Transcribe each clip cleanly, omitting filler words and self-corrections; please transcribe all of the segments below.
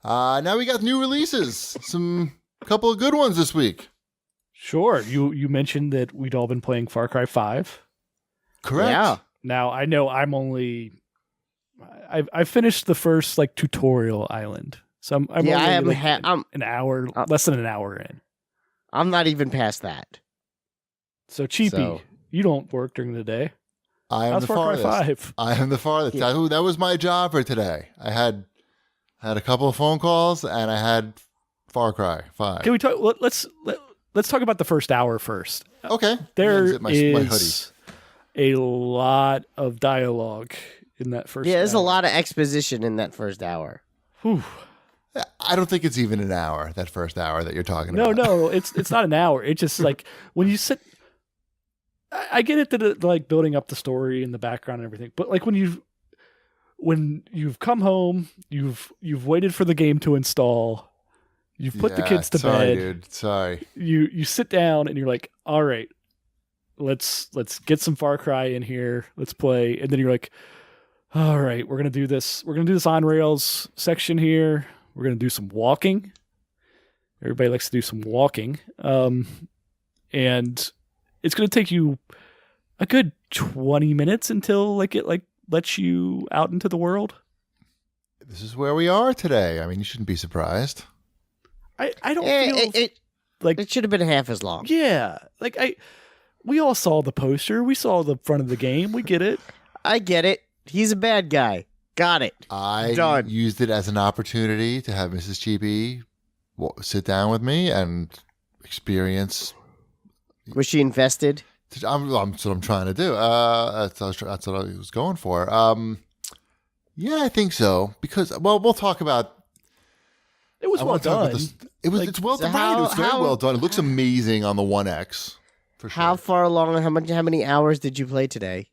Now we got new releases. Couple of good ones this week. Sure. You mentioned that we'd all been playing Far Cry 5. Correct. Yeah. Now, I know I finished the first tutorial island. So I'm only an hour, less than an hour in. I'm not even past that. So Cheapy, you don't work during the day. I am the farthest. Far Cry 5? I am the farthest. Yeah. That was my job for today. I had a couple of phone calls and I had Far Cry 5. Can we talk? Let's talk about the first hour first. Okay. There is a lot of dialogue in that first. Yeah, there's hour. a lot of exposition in that first hour. Whew. I don't think it's even an hour, that first hour that you're talking about. No, it's not an hour. It's just when you sit. I get it that building up the story and the background and everything, but when you've come home, you've waited for the game to install, you've put the kids to bed. Dude. Sorry. You sit down and you're like, all right, let's get some Far Cry in here. Let's play. And then you're like, all right, we're going to do this. We're going to do this on rails section here. We're going to do some walking. Everybody likes to do some walking. And it's going to take you a good 20 minutes until it lets you out into the world. This is where we are today. I mean, you shouldn't be surprised. I don't feel it should have been half as long. Yeah. We all saw the poster. We saw the front of the game. We get it. I get it. He's a bad guy. Got it. I used it as an opportunity to have Mrs. Cheapy sit down with me and experience. Was she invested? That's what I'm trying to do. That's what I was going for. Yeah, I think so. Because, we'll talk about. It was well done. It's well done. It was very well done. It looks amazing on the One X. For sure. How far along? How many hours did you play today?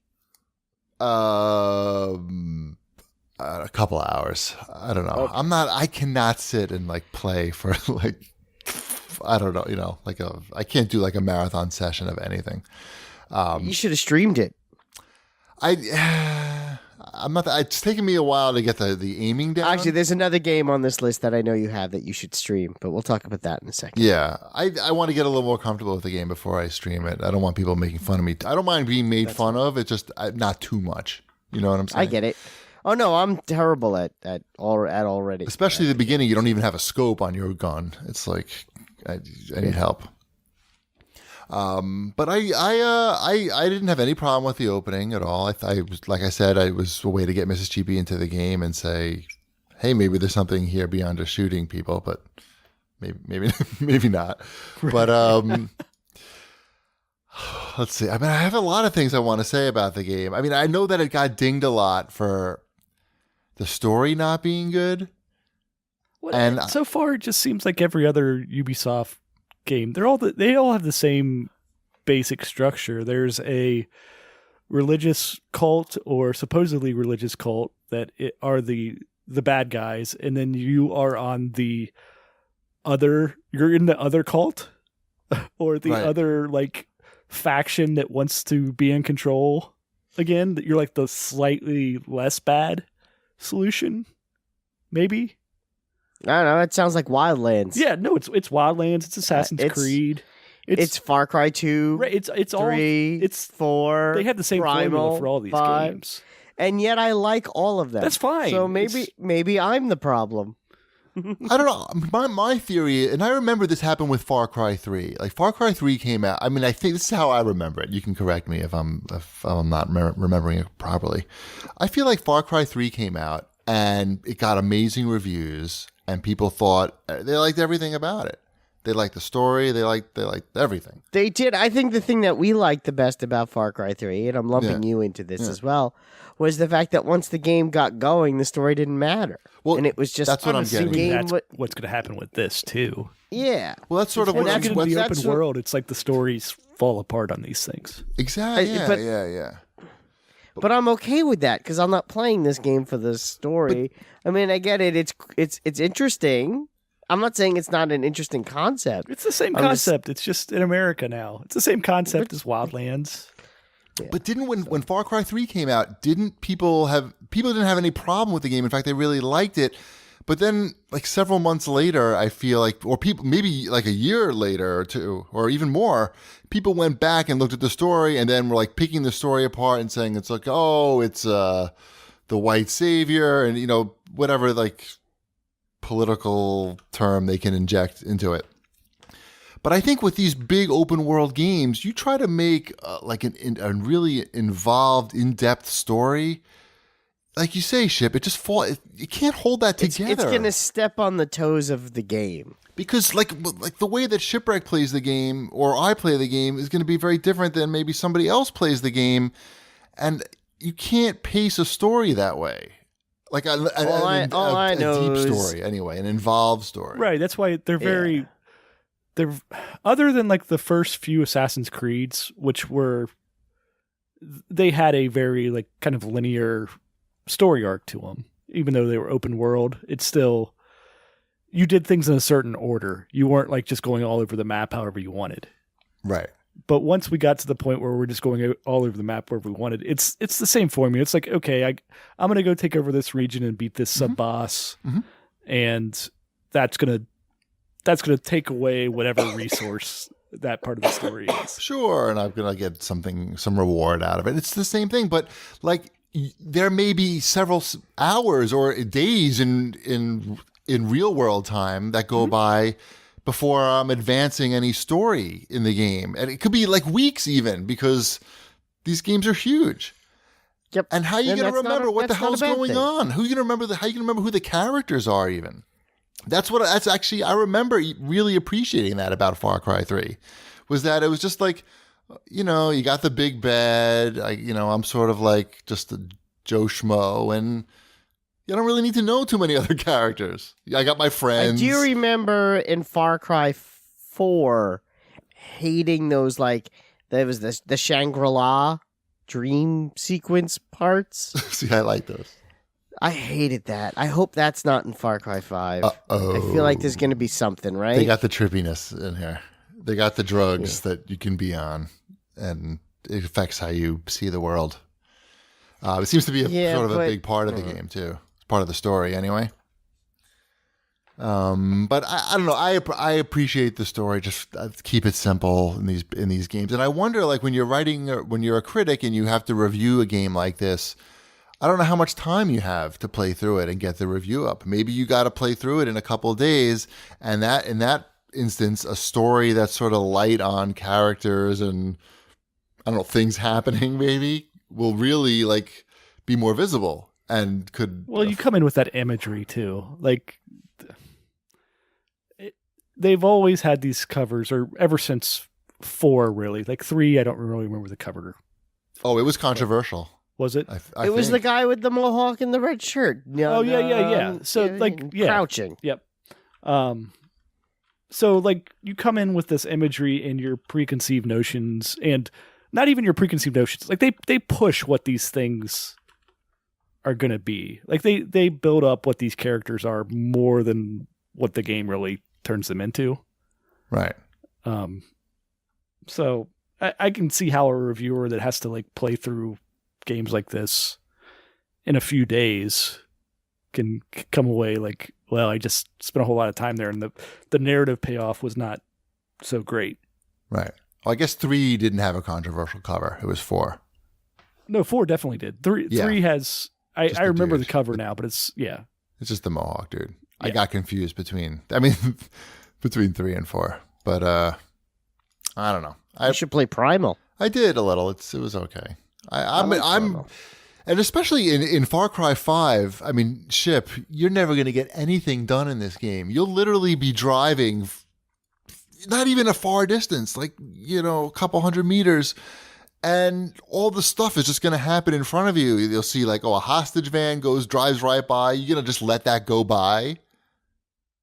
A couple hours. I don't know. Okay. I cannot sit and play for I don't know, I can't do a marathon session of anything. You should have streamed it. I'm not. It's taken me a while to get the aiming down. Actually, there's another game on this list that I know you have that you should stream, but we'll talk about that in a second. Yeah, I want to get a little more comfortable with the game before I stream it. I don't want people making fun of me. I don't mind being made fun of. It's just not too much. You know what I'm saying? I get it. Oh no, I'm terrible at already. Especially the beginning, you don't even have a scope on your gun. It's I need help. But I didn't have any problem with the opening at all. I was, like I said, I was a way to get Mrs. Cheapy into the game and say, hey, maybe there's something here beyond just shooting people, but maybe not. But let's see. I mean, I have a lot of things I want to say about the game. I mean, I know that it got dinged a lot for the story not being good. And so far, it just seems like every other Ubisoft game. They all have the same basic structure. There's a religious cult or supposedly religious cult that are the bad guys, and then you are on the other. You're in the other cult, or the other faction that wants to be in control again. That you're the slightly less bad solution, maybe. I don't know. It sounds like Wildlands. Yeah, no, it's Wildlands. It's Assassin's Creed. It's Far Cry 2. Right, it's 3. It's 4. They have the same formula for all these 5. games, and yet I like all of them. That's fine. So maybe I'm the problem. I don't know. My theory, and I remember this happened with Far Cry 3. Far Cry 3 came out. I mean, I think this is how I remember it. You can correct me if I'm not remembering it properly. I feel like Far Cry 3 came out and it got amazing reviews. And people thought they liked everything about it. They liked the story. They liked everything. They did. I think the thing that we liked the best about Far Cry 3, and I'm lumping you into this as well, was the fact that once the game got going, the story didn't matter. Well, and it was just that's what I'm getting. That's what's going to happen with this too. Yeah. Well, that's sort of what in the open world. It's the stories fall apart on these things. Exactly. Yeah. But I'm okay with that because I'm not playing this game for the story. I mean, I get it. It's interesting. I'm not saying it's not an interesting concept. It's the same concept. It's just in America now. It's the same concept as Wildlands. Yeah. But when Far Cry 3 came out, people didn't have any problem with the game. In fact, they really liked it. But then, like several months later, I feel like, or people, maybe like a year later or two, or even more, people went back and looked at the story and then were like picking the story apart and saying it's like, oh, it's the white savior and, you know, whatever like political term they can inject into it. But I think with these big open world games, you try to make like a really involved, in-depth story. Like you say, Ship, it just you can't hold that together. It's going to step on the toes of the game. Because like the way that Shipwreck plays the game or I play the game is going to be very different than maybe somebody else plays the game. And you can't pace a story that way. Like a deep story anyway, an involved story. Right, that's why they're very... They're, other than like the first few Assassin's Creeds, which they had a very like kind of linear story arc to them, even though they were open world. It's still, you did things in a certain order. You weren't like just going all over the map however you wanted. Right. But once we got to the point where we're just going all over the map wherever we wanted, it's the same formula. It's like, okay, I'm going to go take over this region and beat this sub boss, and that's gonna take away whatever resource that part of the story is. Sure, and I'm gonna get some reward out of it. It's the same thing, but like there may be several hours or days in real world time that go by before I'm advancing any story in the game, and it could be like weeks even because these games are huge. Yep. And how are you going to remember what the hell's going on? How are you going to remember who the characters are even? That's actually, I remember really appreciating that about Far Cry 3, was that it was just like, you know, you got the big bad, I'm sort of like just a Joe Schmo, and you don't really need to know too many other characters. I got my friends. Do you remember in Far Cry 4 hating those, like, there was the Shangri-La dream sequence parts? See, I like those. I hated that. I hope that's not in Far Cry 5. Uh-oh. I feel like there's going to be something, right? They got the trippiness in here. They got the drugs that you can be on, and it affects how you see the world. It seems to be a big part of the game, too. It's part of the story, anyway. But I don't know. I appreciate the story. Just keep it simple in these games. And I wonder, like, when you're a critic and you have to review a game like this, I don't know how much time you have to play through it and get the review up. Maybe you got to play through it in a couple of days, and that in that instance, a story that's sort of light on characters and I don't know, things happening maybe will really like be more visible and could. Well, you come in with that imagery too, like they've always had these covers, or ever since 4, really. Like 3, I don't really remember the cover. Oh, it was controversial. Was it? It was the guy with the mohawk and the red shirt. Yeah. So crouching. Yep. So like you come in with this imagery and your preconceived notions, and not even your preconceived notions. Like they push what these things are going to be. Like they build up what these characters are more than what the game really turns them into. Right. So I can see how a reviewer that has to like play through games like this in a few days can come away like, well, I just spent a whole lot of time there, and the narrative payoff was not so great. Right. Well, I guess 3 didn't have a controversial cover. It was 4. No, 4 definitely did. 3 has. I remember the cover now, but it's It's just the mohawk dude. Yeah. I got confused between 3 and 4, but I don't know. I should play Primal. I did a little. It was okay. I'm and especially in Far Cry 5, I mean, Ship, you're never going to get anything done in this game. You'll literally be driving not even a far distance, like, a couple hundred meters, and all the stuff is just going to happen in front of you. You'll see like, a hostage van drives right by. You're going to just let that go by?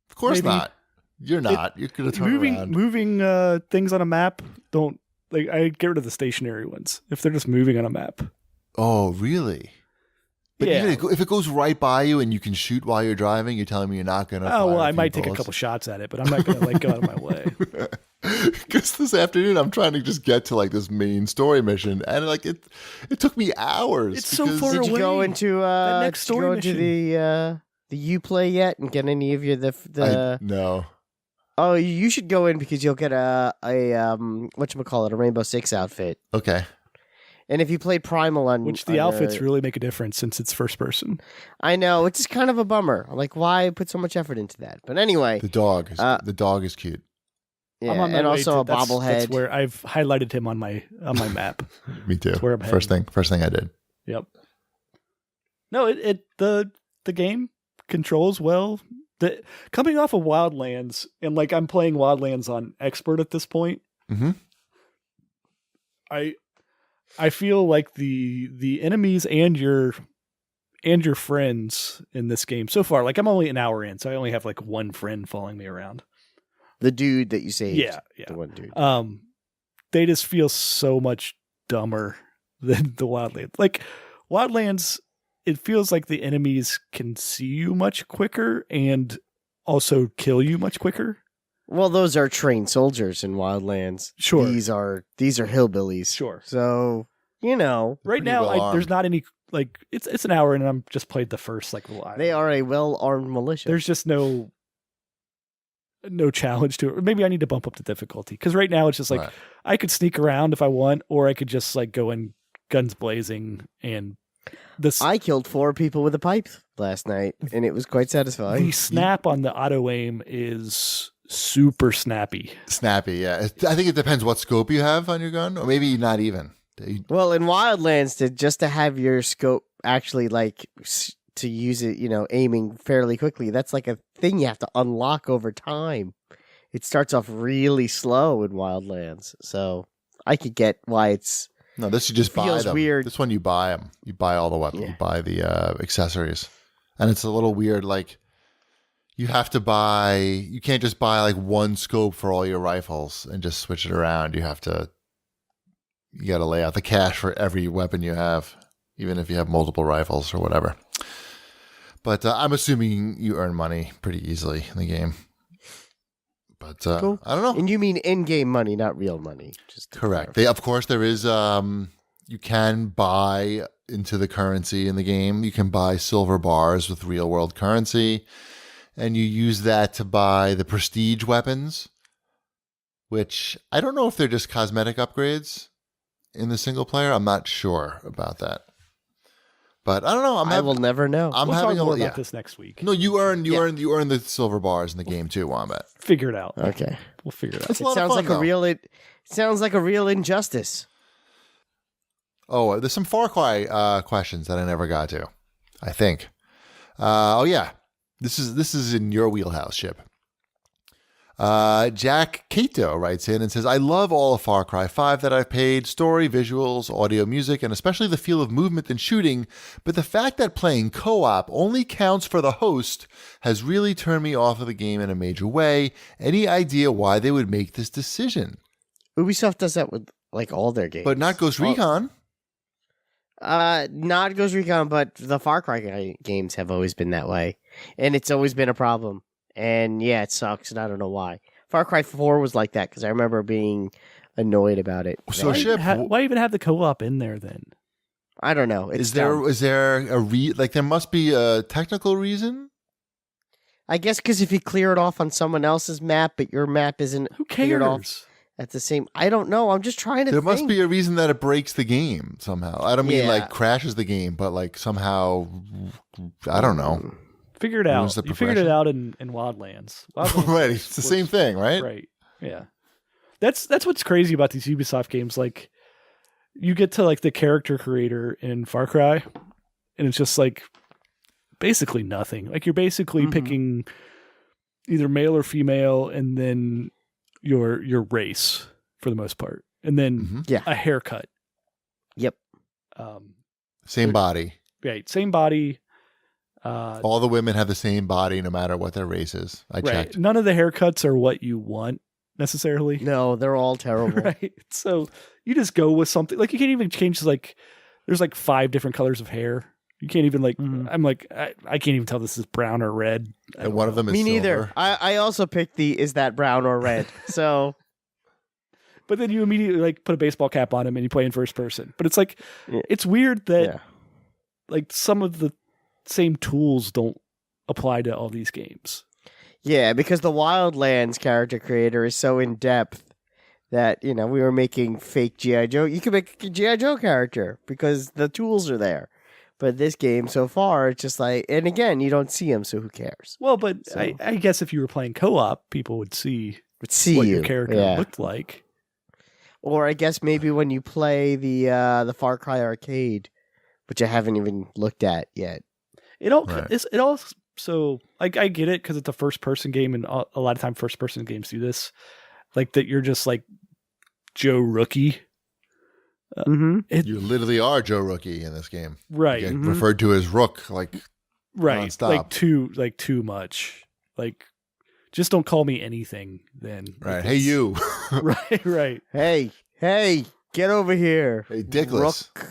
Of course not. You're not. You're going to turn around. Moving things on a map, don't. Like, I get rid of the stationary ones if they're just moving on a map. Oh, really? But even if it goes right by you and you can shoot while you're driving, you're telling me you're not going to. Oh, well, I might take a couple shots at it, but I'm not going to like go out of my way. Because this afternoon I'm trying to just get to like this main story mission, and like it took me hours. It's so far away. Did you go into the next story mission? To the the Uplay yet and get any of your the? No. Oh, you should go in because you'll get a whatchamacallit, a Rainbow Six outfit. Okay. And if you play Primal on which the outfits really make a difference since it's first person. I know, it's just kind of a bummer. Like, why put so much effort into that? But anyway, the dog is cute. Yeah, and also a bobblehead. That's where I've highlighted him on my map. Me too. That's where I'm first thing I did. Yep. No, the game controls well. Coming off of Wildlands, and like I'm playing Wildlands on expert at this point. Mm-hmm. I feel like the enemies and your friends in this game so far, like I'm only an hour in, so I only have like one friend following me around. The dude that you saved. Yeah. The one dude. They just feel so much dumber than the Wildlands. Like Wildlands, it feels like the enemies can see you much quicker and also kill you much quicker. Well, those are trained soldiers in Wildlands. Sure. These are hillbillies. Sure. So, right now, there's not any, like, it's an hour and I'm just played the first, like, they are a well-armed militia. There's just no challenge to it. Or maybe I need to bump up the difficulty. Because right now it's just like, right. I could sneak around if I want, or I could just, like, go in guns blazing and I killed 4 people with a pipe last night, and it was quite satisfying. The snap on the auto aim is super snappy. Snappy, yeah. I think it depends what scope you have on your gun, or maybe not even. Well, in Wildlands, to have your scope actually like to use it, aiming fairly quickly, that's like a thing you have to unlock over time. It starts off really slow in Wildlands, so I could get why it's. No, this you just buy them. Weird. This one you buy them. You buy all the weapons. Yeah. You buy the accessories, and it's a little weird. Like you have to buy. You can't just buy like one scope for all your rifles and just switch it around. You got to lay out the cash for every weapon you have, even if you have multiple rifles or whatever. But I'm assuming you earn money pretty easily in the game. But cool. I don't know. And you mean in-game money, not real money. Just correct. Of course, there is. You can buy into the currency in the game. You can buy silver bars with real-world currency, and you use that to buy the prestige weapons, which I don't know if they're just cosmetic upgrades in the single player. I'm not sure about that. But I don't know. I will never know. We'll talk more about this next week. No, you earn the silver bars in the game too, Wombat. Figure it out. Okay, we'll figure it out. It sounds like a real injustice. Oh, there's some Far Cry questions that I never got to. I think. Oh yeah, this is in your wheelhouse, Ship. Jack Cato writes in and says, I love all of Far Cry 5 that I've played, story, visuals, audio, music, and especially the feel of movement and shooting, but the fact that playing co-op only counts for the host has really turned me off of the game in a major way. Any idea why they would make this decision? Ubisoft does that with like all their games. But not Ghost Recon. Not Ghost Recon, but the Far Cry games have always been that way, and it's always been a problem. And yeah, it sucks, and I don't know why. Far Cry 4 was like that, because I remember being annoyed about it. So, why even have the co-op in there, then? I don't know. Is there there must be a technical reason? I guess because if you clear it off on someone else's map, but your map isn't cleared off at the same... I don't know. I'm just trying to think. There must be a reason that it breaks the game somehow. I don't mean like crashes the game, but like somehow... I don't know. Figure it out. You figured it out in Wildlands. Right, it's the same thing, right? Right. Yeah. That's what's crazy about these Ubisoft games. Like, you get to like the character creator in Far Cry, and it's just like basically nothing. Like you're basically picking either male or female, and then your race for the most part, and then a haircut. Yep. Same body. Right. Same body. All the women have the same body no matter what their race is. I checked. None of the haircuts are what you want necessarily. No, they're all terrible. Right. So you just go with something. Like you can't even change there's like 5 different colors of hair. You can't even I'm like, I can't even tell this is brown or red. And one of them is Me neither. silver. I also picked is that brown or red? So... But then you immediately like put a baseball cap on him and you play in first person. But it's like, it's weird that like some of the same tools don't apply to all these games. Yeah, because the Wildlands character creator is so in depth that, we were making fake G.I. Joe. You can make a G.I. Joe character because the tools are there. But this game so far, it's just like, and again, you don't see them, so who cares? Well, but I guess if you were playing co-op, people would see what you. Your character looked like. Or I guess maybe when you play the Far Cry arcade, which I haven't even looked at yet. So I get it because it's a first-person game, and a lot of time first-person games do this, like that you're just like Joe Rookie. You literally are Joe Rookie in this game, right? You get referred to as Rook, like right, nonstop. like too much. Like, just don't call me anything then. Right? Hey, you. right. Hey, get over here. Hey, Dickless. Rook.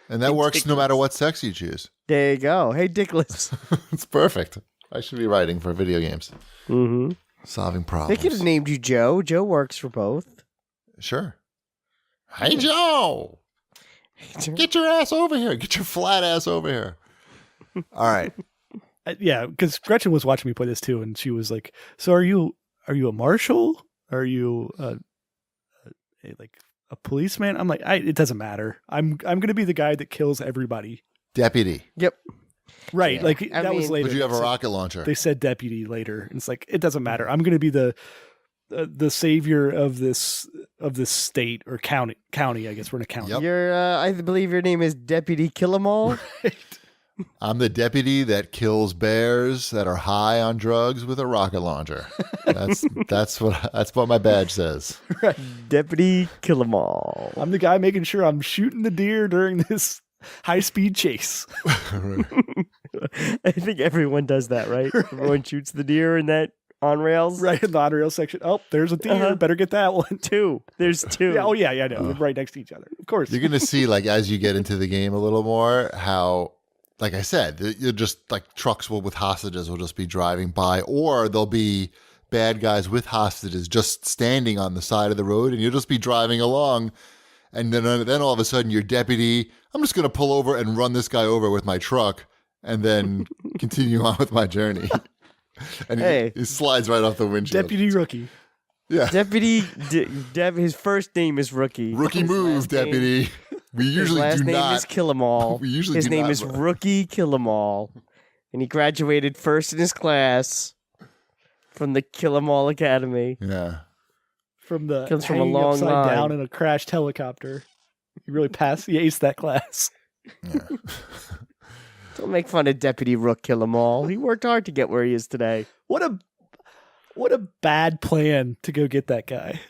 And that works no matter what sex you choose. There you go. Hey, Dickless. It's perfect. I should be writing for video games. Solving problems. They could have named you Joe. Joe works for both. Sure. Hey, Joe. Get your ass over here. Get your flat ass over here. All right. Yeah, because Gretchen was watching me play this too, and she was like, "So are you a marshal? Are you like a policeman?" I'm like, "It doesn't matter. I'm going to be the guy that kills everybody." Deputy. Yep. Right. Yeah. Like that was later. But you have a rocket launcher. They said deputy later, and it's like it doesn't matter. I'm going to be the savior of this state or county. I guess we're in a county. Yep. I believe your name is Deputy Killemall. Right. I'm the deputy that kills bears that are high on drugs with a rocket launcher. That's what my badge says. Right. Deputy Killemall. I'm the guy making sure I'm shooting the deer during this high-speed chase. I think everyone does that, right? Everyone shoots the deer in that on rails. Right, in the on rails section. Oh, there's a deer. Better get that one. There's two. Yeah, I know. They're right next to each other. Of course. You're going to see, like, as you get into the game a little more, how, like I said, you're just, like, trucks with hostages will just be driving by, or there'll be bad guys with hostages just standing on the side of the road, and you'll just be driving along. And then all of a sudden, your deputy, I'm just going to pull over and run this guy over with my truck and then continue on with my journey. And he slides right off the windshield. Deputy Rookie. Yeah. Deputy, his first name is Rookie. Rookie move, deputy. We usually his last do name not. Is Killemall. We usually his do name not. is Rookie Killemall. And he graduated first in his class from the Killemall Academy. Yeah. Comes from a long upside line. Down in a crashed helicopter. You really aced that class. Yeah. Don't make fun of Deputy Rook Killemall. He worked hard to get where he is today. What a bad plan to go get that guy.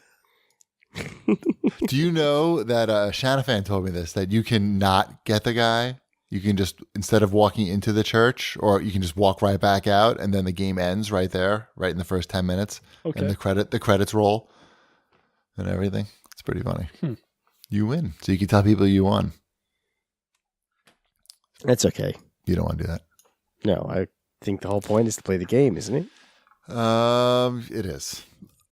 Do you know that Shanafan told me this, that you can not get the guy? You can just, instead of walking into the church, or you can just walk right back out, and then the game ends right there, right in the first 10 minutes. Okay. And the credits roll and everything. It's pretty funny. You win. So you can tell people you won. That's okay. You don't want to do that. No, I think the whole point is to play the game, isn't it? It is.